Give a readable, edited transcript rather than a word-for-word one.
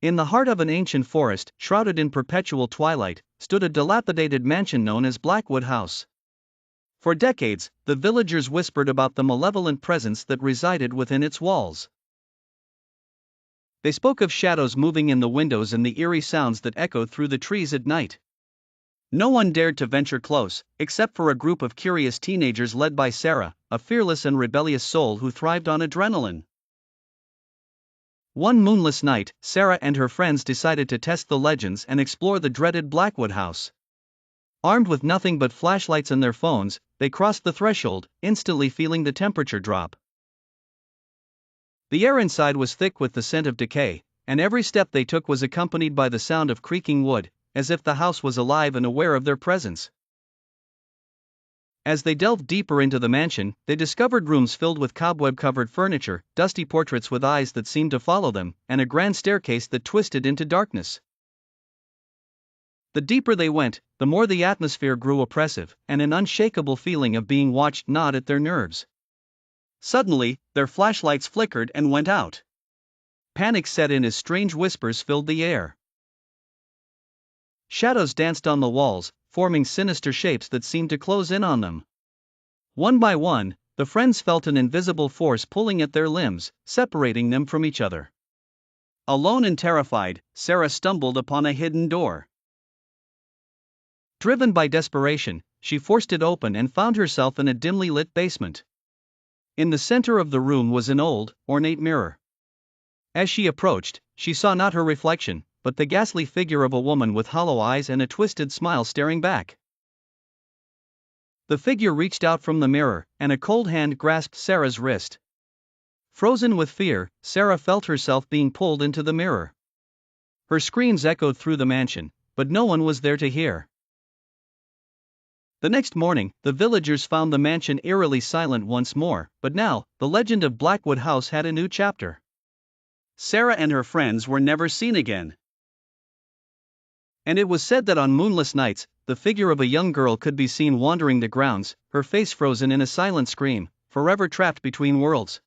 In the heart of an ancient forest, shrouded in perpetual twilight, stood a dilapidated mansion known as Blackwood House. For decades, the villagers whispered about the malevolent presence that resided within its walls. They spoke of shadows moving in the windows and the eerie sounds that echoed through the trees at night. No one dared to venture close, except for a group of curious teenagers led by Sarah, a fearless and rebellious soul who thrived on adrenaline. One moonless night, Sarah and her friends decided to test the legends and explore the dreaded Blackwood House. Armed with nothing but flashlights and their phones, they crossed the threshold, instantly feeling the temperature drop. The air inside was thick with the scent of decay, and every step they took was accompanied by the sound of creaking wood, as if the house was alive and aware of their presence. As they delved deeper into the mansion, they discovered rooms filled with cobweb-covered furniture, dusty portraits with eyes that seemed to follow them, and a grand staircase that twisted into darkness. The deeper they went, the more the atmosphere grew oppressive, and an unshakable feeling of being watched gnawed at their nerves. Suddenly, their flashlights flickered and went out. Panic set in as strange whispers filled the air. Shadows danced on the walls, forming sinister shapes that seemed to close in on them. One by one, the friends felt an invisible force pulling at their limbs, separating them from each other. Alone and terrified, Sarah stumbled upon a hidden door. Driven by desperation, she forced it open and found herself in a dimly lit basement. In the center of the room was an old, ornate mirror. As she approached, she saw not her reflection, but the ghastly figure of a woman with hollow eyes and a twisted smile staring back. The figure reached out from the mirror, and a cold hand grasped Sarah's wrist. Frozen with fear, Sarah felt herself being pulled into the mirror. Her screams echoed through the mansion, but no one was there to hear. The next morning, the villagers found the mansion eerily silent once more, but now, the legend of Blackwood House had a new chapter. Sarah and her friends were never seen again. And it was said that on moonless nights, the figure of a young girl could be seen wandering the grounds, her face frozen in a silent scream, forever trapped between worlds.